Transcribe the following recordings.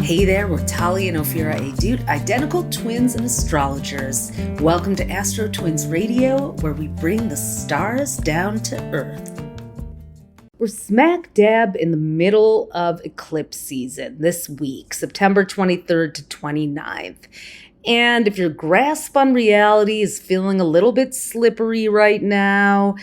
Hey there, we're Talia and Ophira Edut, identical twins and astrologers. Welcome to AstroTwins Radio, where we bring the stars down to Earth. We're smack dab in the middle of eclipse season this week, September 23rd to 29th. And if your grasp on reality is feeling a little bit slippery right now,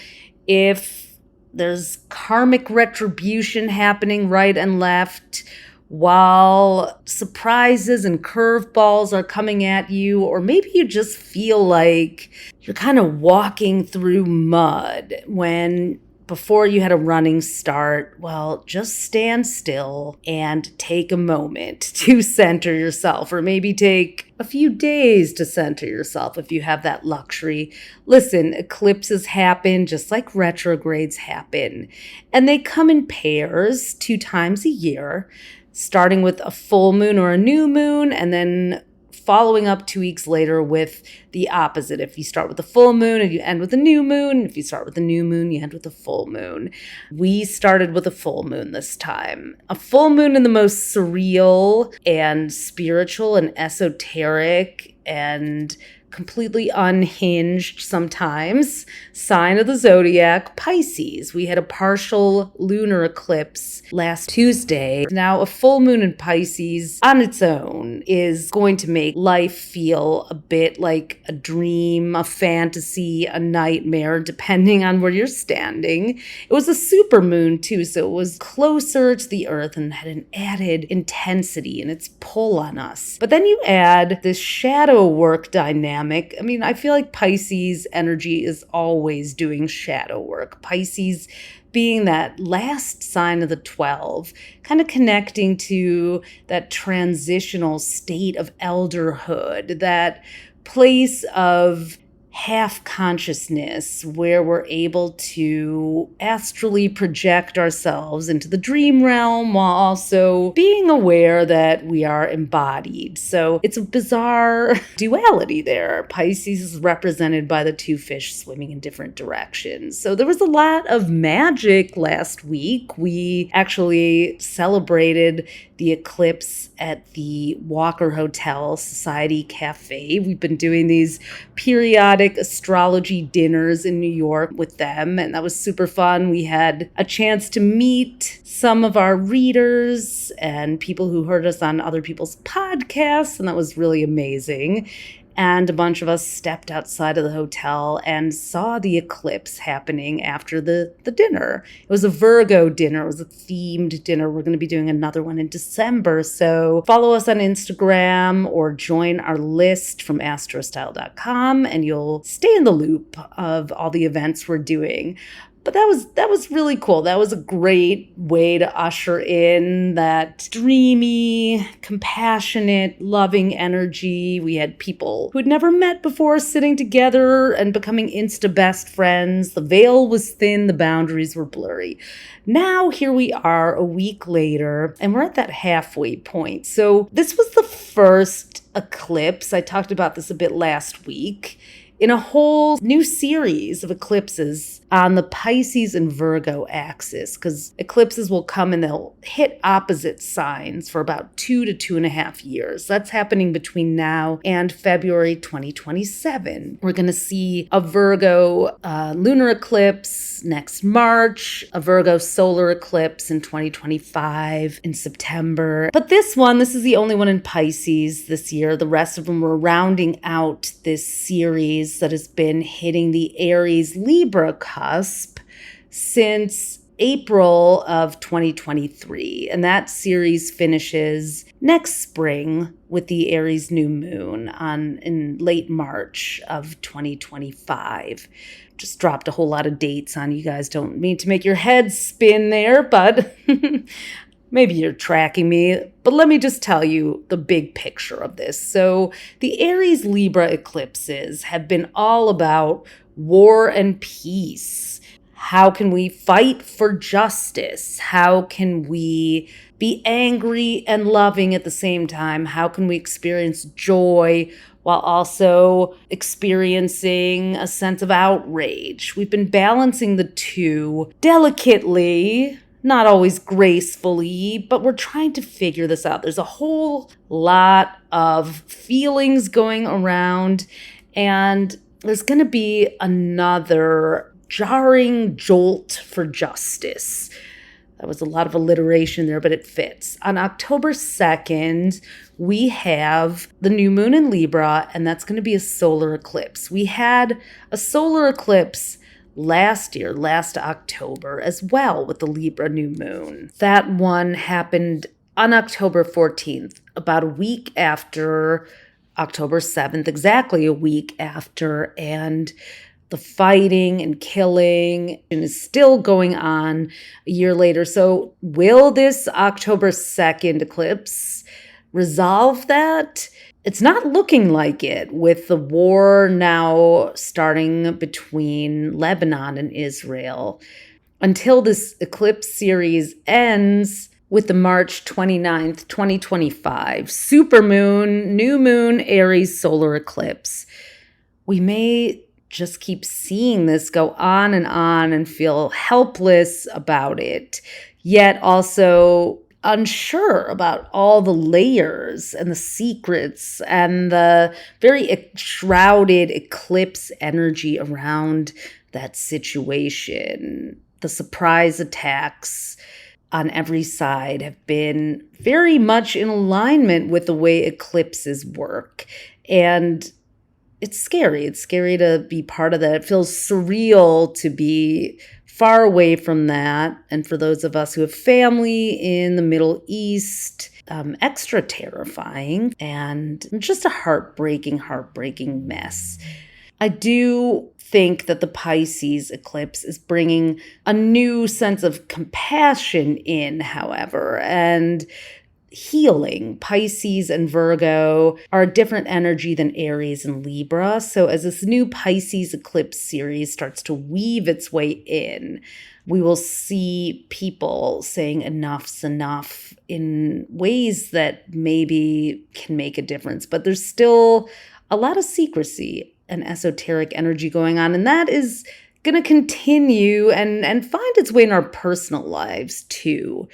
if there's karmic retribution happening right and left, while surprises and curveballs are coming at you, or maybe you just feel like you're kind of walking through mud when before you had a running start, well, just stand still and take a moment to center yourself, or maybe take a few days to center yourself if you have that luxury. Listen, eclipses happen just like retrogrades happen, and they come in pairs 2 times a year, starting with a full moon or a new moon, and then following up 2 weeks later with the opposite. If you start with a full moon and you end with a new moon, if you start with a new moon, you end with a full moon. We started with a full moon this time. A full moon in the most surreal and spiritual and esoteric and completely unhinged sometimes sign of the zodiac, Pisces. We had a partial lunar eclipse last Tuesday. Now, a full moon in Pisces on its own is going to make life feel a bit like a dream, a fantasy, a nightmare, depending on where you're standing. It was a super moon too, so it was closer to the earth and had an added intensity in its pull on us. But then you add this shadow work dynamic. I mean, I feel like Pisces energy is always doing shadow work. Pisces being that last sign of the 12, kind of connecting to that transitional state of elderhood, that place of half consciousness where we're able to astrally project ourselves into the dream realm while also being aware that we are embodied. So it's a bizarre duality there. Pisces is represented by the 2 fish swimming in different directions. So there was a lot of magic last week. We actually celebrated the eclipse at the Walker Hotel Society Cafe. We've been doing these periodic astrology dinners in New York with them, and that was super fun. We had a chance to meet some of our readers and people who heard us on other people's podcasts, and that was really amazing. And a bunch of us stepped outside of the hotel and saw the eclipse happening after the dinner. It was a Virgo dinner. It was a themed dinner. We're going to be doing another one in December. So follow us on Instagram or join our list from astrostyle.com, and you'll stay in the loop of all the events we're doing. But that was really cool. That was a great way to usher in that dreamy, compassionate, loving energy. We had people who had never met before sitting together and becoming insta best friends. The veil was thin, the boundaries were blurry. Now here we are a week later, and we're at that halfway point. So this was the first eclipse. I talked about this a bit last week, in a whole new series of eclipses on the Pisces and Virgo axis, because eclipses will come and they'll hit opposite signs for about 2 to 2.5 years. That's happening between now and February 2027. We're going to see a Virgo lunar eclipse next March, a Virgo solar eclipse in 2025 in September. But this is the only one in Pisces this year. The rest of them were rounding out this series that has been hitting the Aries Libra cusp since April of 2023. And that series finishes next spring with the Aries new moon in late March of 2025. Just dropped a whole lot of dates on you guys. Don't mean to make your head spin there, but maybe you're tracking me, but let me just tell you the big picture of this. So the Aries Libra eclipses have been all about war and peace. How can we fight for justice? How can we be angry and loving at the same time? How can we experience joy while also experiencing a sense of outrage? We've been balancing the two delicately, not always gracefully, but we're trying to figure this out. There's a whole lot of feelings going around, and there's going to be another jarring jolt for justice. That was a lot of alliteration there, but it fits. On October 2nd, we have the new moon in Libra, and that's going to be a solar eclipse. We had a solar eclipse last October as well, with the Libra new moon. That one happened on October 14th, about a week after October 7th, exactly a week after, and the fighting and killing is still going on a year later. So will this October 2nd eclipse resolve that? It's not looking like it, with the war now starting between Lebanon and Israel. Until this eclipse series ends with the March 29th, 2025 supermoon, new moon, Aries solar eclipse. We may just keep seeing this go on and feel helpless about it, yet also unsure about all the layers and the secrets and the very shrouded eclipse energy around that situation. The surprise attacks on every side have been very much in alignment with the way eclipses work. And it's scary. It's scary to be part of that. It feels surreal to be far away from that. And for those of us who have family in the Middle East, extra terrifying and just a heartbreaking mess. I do think that the Pisces eclipse is bringing a new sense of compassion in, however, and healing. Pisces and Virgo are a different energy than Aries and Libra. So as this new Pisces eclipse series starts to weave its way in, we will see people saying enough's enough in ways that maybe can make a difference. But there's still a lot of secrecy and esoteric energy going on, and that is going to continue and find its way in our personal lives too.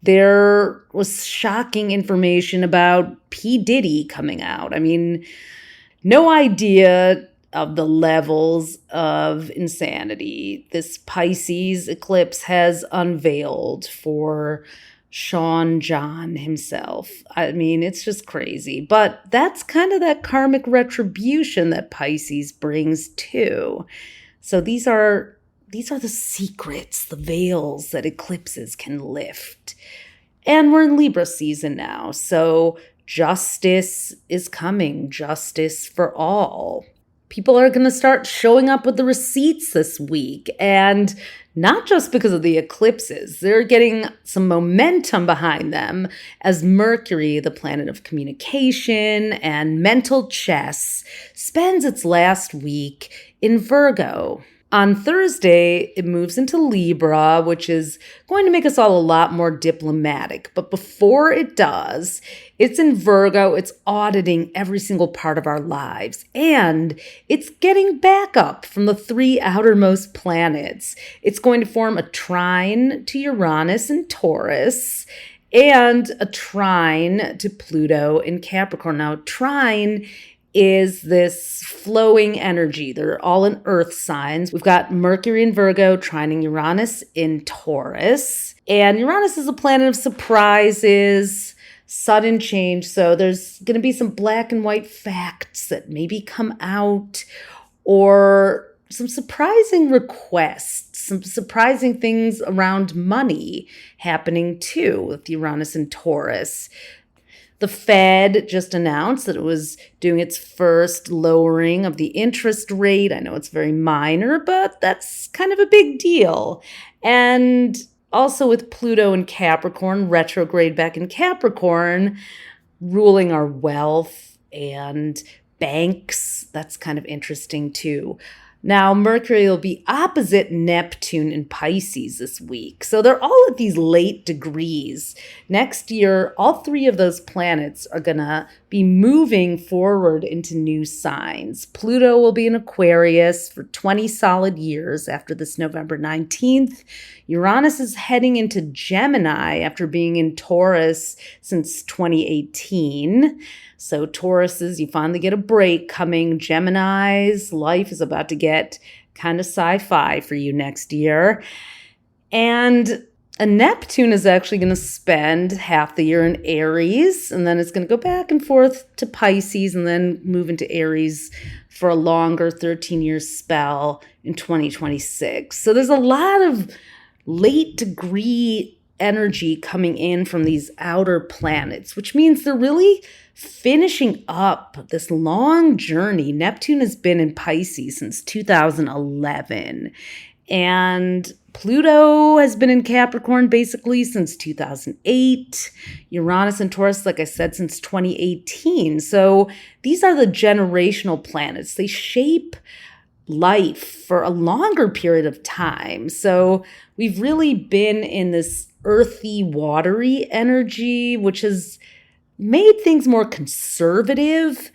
There was shocking information about P. Diddy coming out. I mean, no idea of the levels of insanity this Pisces eclipse has unveiled for Sean John himself. I mean, it's just crazy. But that's kind of that karmic retribution that Pisces brings too. So these are the secrets, the veils that eclipses can lift. And we're in Libra season now, so justice is coming, justice for all. People are going to start showing up with the receipts this week, and not just because of the eclipses. They're getting some momentum behind them as Mercury, the planet of communication and mental chess, spends its last week in Virgo. On Thursday, it moves into Libra, which is going to make us all a lot more diplomatic. But before it does, it's in Virgo. It's auditing every single part of our lives. And it's getting back up from the three outermost planets. It's going to form a trine to Uranus and Taurus, and a trine to Pluto in Capricorn. Now, trine is this flowing energy. They're all in earth signs. We've got Mercury in Virgo trining Uranus in Taurus. And Uranus is a planet of surprises, sudden change. So there's going to be some black and white facts that maybe come out, or some surprising requests, some surprising things around money happening too with Uranus and Taurus. The Fed just announced that it was doing its first lowering of the interest rate. I know it's very minor, but that's kind of a big deal. And also with Pluto in Capricorn, retrograde back in Capricorn, ruling our wealth and banks. That's kind of interesting too. Now, Mercury will be opposite Neptune in Pisces this week. So they're all at these late degrees. Next year, all three of those planets are going to be moving forward into new signs. Pluto will be in Aquarius for 20 solid years after this November 19th. Uranus is heading into Gemini after being in Taurus since 2018. So Tauruses, you finally get a break coming. Gemini's life is about to get kind of sci-fi for you next year. And a Neptune is actually going to spend half the year in Aries, and then it's going to go back and forth to Pisces and then move into Aries for a longer 13-year spell in 2026. So there's a lot of late degree energy coming in from these outer planets, which means they're really finishing up this long journey. Neptune has been in Pisces since 2011, and Pluto has been in Capricorn basically since 2008. Uranus and Taurus, like I said, since 2018. So these are the generational planets. They shape life for a longer period of time. So we've really been in this earthy, watery energy, which has made things more conservative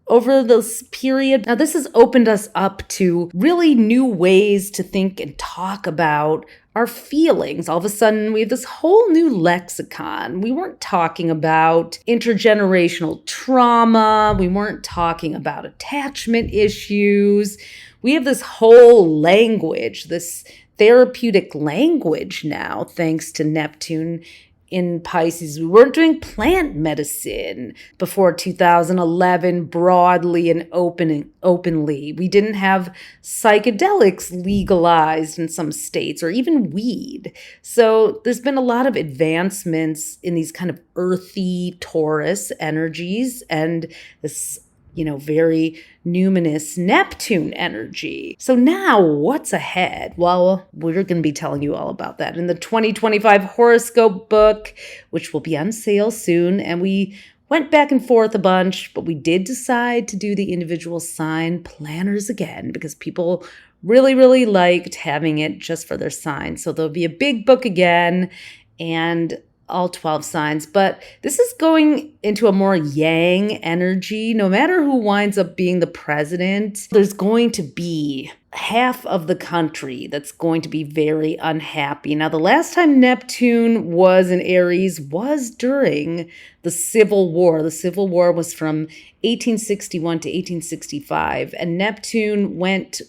over this period. Now, this has opened us up to really new ways to think and talk about our feelings. All of a sudden, we have this whole new lexicon. We weren't talking about intergenerational trauma. We weren't talking about attachment issues. We have this whole language, this therapeutic language now, thanks to Neptune in Pisces. We weren't doing plant medicine before 2011 broadly and openly. We didn't have psychedelics legalized in some states, or even weed. So there's been a lot of advancements in these kind of earthy Taurus energies and this very numinous Neptune energy. So now what's ahead? Well, we're going to be telling you all about that in the 2025 Horoscope book, which will be on sale soon. And we went back and forth a bunch, but we did decide to do the individual sign planners again because people really, really liked having it just for their sign. So there'll be a big book again and all 12 signs, but this is going into a more yang energy. No matter who winds up being the president, there's going to be half of the country that's going to be very unhappy. Now, the last time Neptune was in Aries was during the Civil War. The Civil War was from 1861 to 1865, and Neptune went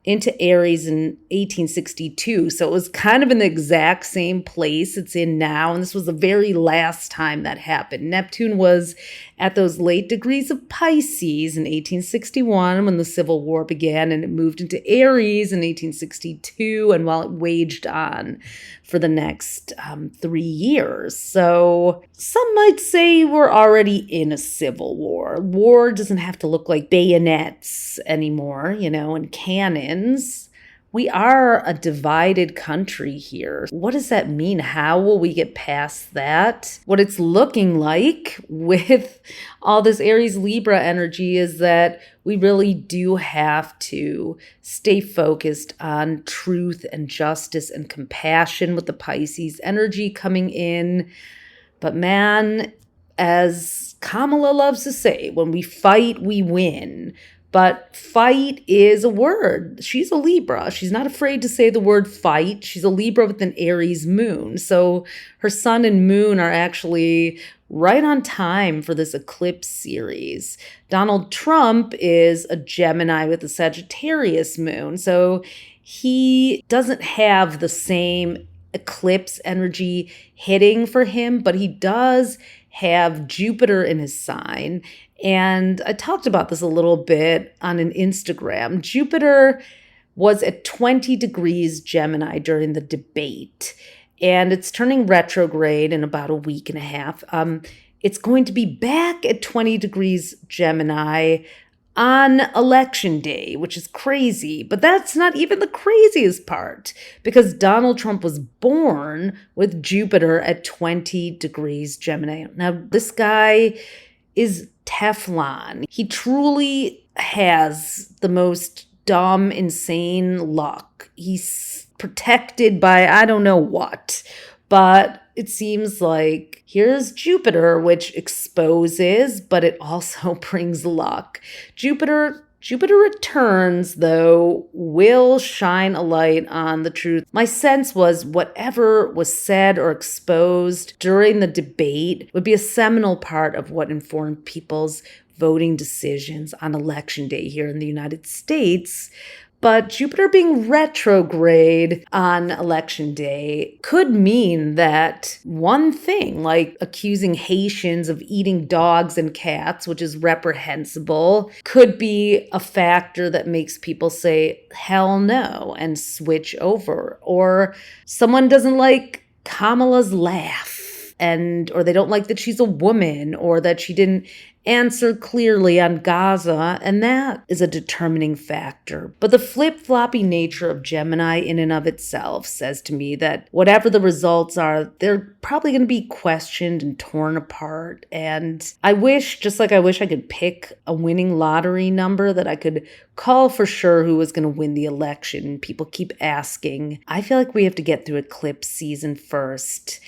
into Aries in 1862. So it was kind of in the exact same place it's in now. And this was the very last time that happened. Neptune was at those late degrees of Pisces in 1861 when the Civil War began, and it moved into Aries in 1862, and while it waged on for the next 3 years. So some might say we're already in a civil war. War doesn't have to look like bayonets anymore, and cannons. We are a divided country here. What does that mean? How will we get past that? What it's looking like with all this Aries Libra energy is that we really do have to stay focused on truth and justice and compassion with the Pisces energy coming in. But man, as Kamala loves to say, when we fight, we win. But fight is a word. She's a Libra. She's not afraid to say the word fight. She's a Libra with an Aries moon. So her sun and moon are actually right on time for this eclipse series. Donald Trump is a Gemini with a Sagittarius moon. So he doesn't have the same eclipse energy hitting for him, but he does have Jupiter in his sign. And I talked about this a little bit on an Instagram. Jupiter was at 20 degrees Gemini during the debate, and it's turning retrograde in about a week and a half. It's going to be back at 20 degrees Gemini on election day, which is crazy. But that's not even the craziest part, because Donald Trump was born with Jupiter at 20 degrees Gemini. Now, this guy is Teflon. He truly has the most dumb, insane luck. He's protected by I don't know what, But it seems like here's Jupiter, which exposes, but it also brings luck. Jupiter returns, though, will shine a light on the truth. My sense was whatever was said or exposed during the debate would be a seminal part of what informed people's voting decisions on election day here in the United States. But Jupiter being retrograde on election day could mean that one thing, like accusing Haitians of eating dogs and cats, which is reprehensible, could be a factor that makes people say, hell no, and switch over. Or someone doesn't like Kamala's laugh, or they don't like that she's a woman, or that she didn't answer clearly on Gaza, and that is a determining factor. But the flip-floppy nature of Gemini in and of itself says to me that whatever the results are, they're probably going to be questioned and torn apart. And I wish, just like I wish I could pick a winning lottery number that I could call for sure who was going to win the election. People keep asking. I feel like we have to get through eclipse season first.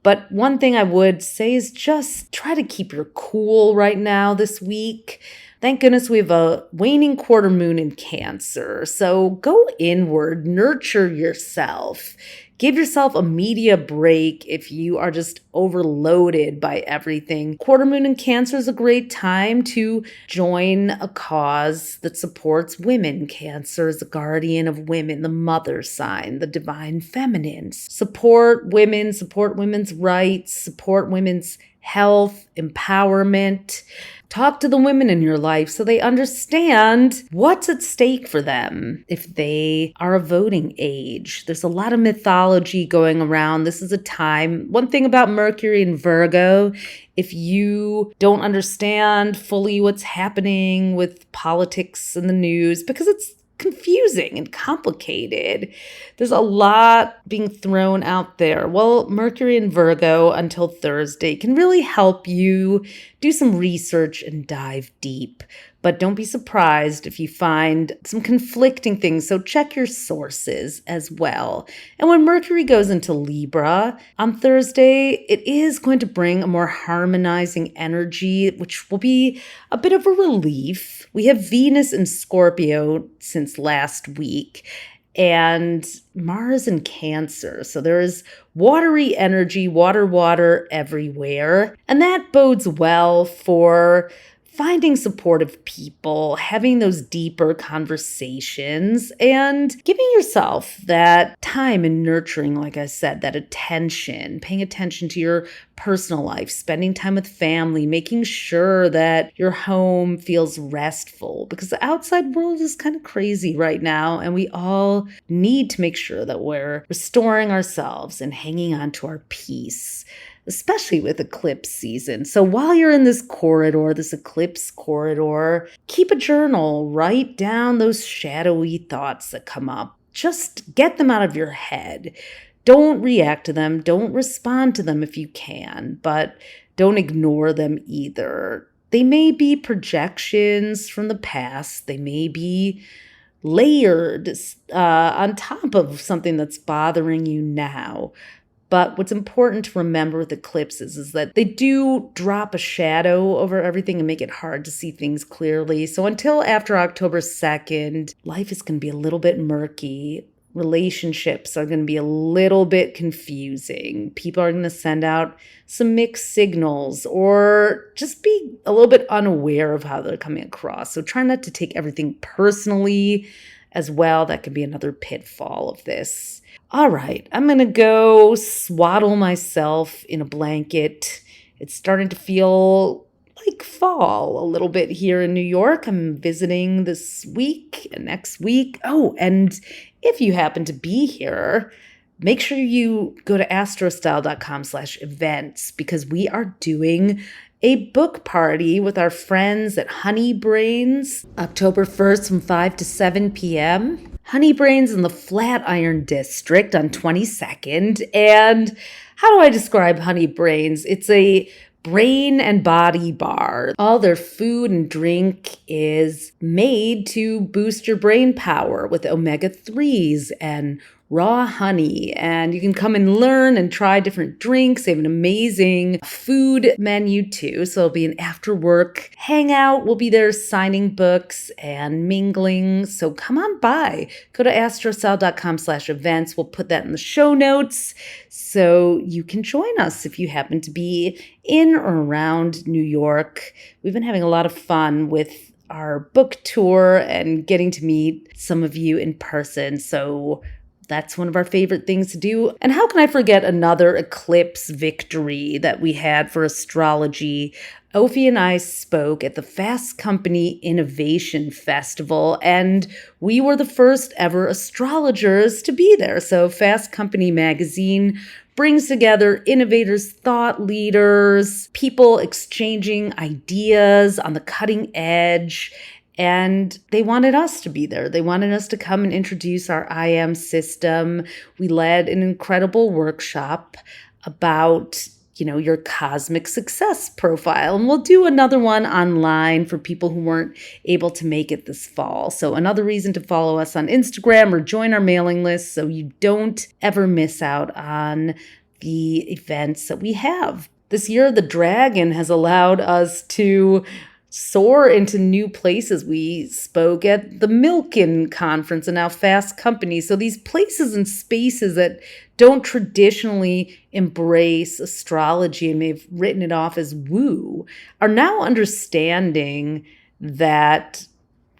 But one thing I would say is just try to keep your cool right now this week. Thank goodness we have a waning quarter moon in Cancer. So go inward, nurture yourself. Give yourself a media break if you are just overloaded by everything. Quarter moon in Cancer is a great time to join a cause that supports women. Cancer is a guardian of women, the mother sign, the divine feminine. Support women, support women's rights, support women's health, empowerment. Talk to the women in your life so they understand what's at stake for them if they are a voting age. There's a lot of mythology going around. This is a time, one thing about Mercury and Virgo, if you don't understand fully what's happening with politics and the news, because it's confusing and complicated. There's a lot being thrown out there. Well, Mercury and Virgo until Thursday can really help you do some research and dive deep. But don't be surprised if you find some conflicting things, so check your sources as well. And when Mercury goes into Libra on Thursday, it is going to bring a more harmonizing energy, which will be a bit of a relief. We have Venus in Scorpio since last week, and Mars in Cancer. So there is watery energy, water everywhere. And that bodes well for finding supportive people, having those deeper conversations, and giving yourself that time and nurturing, like I said, that attention, paying attention to your personal life, spending time with family, making sure that your home feels restful, because the outside world is kind of crazy right now, and we all need to make sure that we're restoring ourselves and hanging on to our peace, especially with eclipse season. So while you're in this corridor, this eclipse corridor, keep a journal, write down those shadowy thoughts that come up. Just get them out of your head. Don't react to them. Don't respond to them if you can, but don't ignore them either. They may be projections from the past. They may be layered on top of something that's bothering you now. But what's important to remember with eclipses is that they do drop a shadow over everything and make it hard to see things clearly. So until after October 2nd, life is going to be a little bit murky. Relationships are going to be a little bit confusing. People are going to send out some mixed signals or just be a little bit unaware of how they're coming across. So try not to take everything personally as well. That could be another pitfall of this. All right, I'm going to go swaddle myself in a blanket. It's starting to feel like fall a little bit here in New York. I'm visiting this week and next week. Oh, and if you happen to be here, make sure you go to astrostyle.com/events, because we are doing a book party with our friends at Honeybrains, October 1st from 5 to 7 p.m. Honeybrains in the Flatiron District on 22nd. And how do I describe Honeybrains? It's a brain and body bar. All their food and drink is made to boost your brain power with omega-3s and raw honey, and you can come and learn and try different drinks. They have an amazing food menu too, so it'll be an after work hangout. We'll be there signing books and mingling, so come on by. Go to astrocell.com/events. We'll put that in the show notes so you can join us if you happen to be in or around New York. We've been having a lot of fun with our book tour and getting to meet some of you in person, so that's one of our favorite things to do. And how can I forget another eclipse victory that we had for astrology? Ophi and I spoke at the Fast Company Innovation Festival, and we were the first ever astrologers to be there. So Fast Company magazine brings together innovators, thought leaders, people exchanging ideas on the cutting edge. And they wanted us to be there. They wanted us to come and introduce our IM system. We led an incredible workshop about, your cosmic success profile. And we'll do another one online for people who weren't able to make it this fall. So another reason to follow us on Instagram or join our mailing list so you don't ever miss out on the events that we have. This year, the dragon has allowed us to soar into new places. We spoke at the Milken Conference and now Fast Company. So these places and spaces that don't traditionally embrace astrology and may have written it off as woo are now understanding that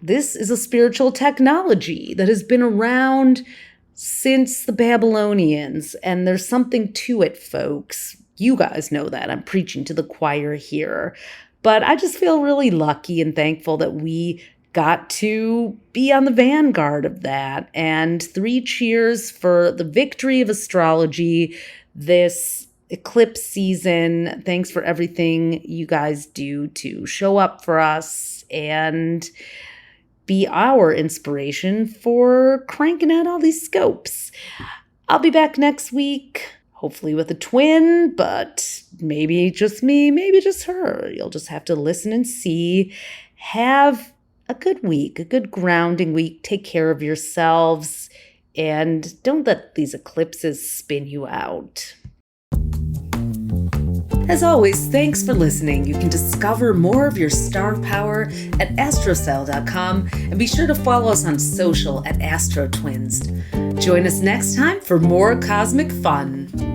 this is a spiritual technology that has been around since the Babylonians, and there's something to it, folks. You guys know that. I'm preaching to the choir here. But I just feel really lucky and thankful that we got to be on the vanguard of that. And 3 cheers for the victory of astrology this eclipse season. Thanks for everything you guys do to show up for us and be our inspiration for cranking out all these scopes. I'll be back next week. Hopefully with a twin, but maybe just me, maybe just her. You'll just have to listen and see. Have a good week, a good grounding week. Take care of yourselves, and don't let these eclipses spin you out. As always, thanks for listening. You can discover more of your star power at astrocell.com, and be sure to follow us on social at AstroTwins. Join us next time for more cosmic fun.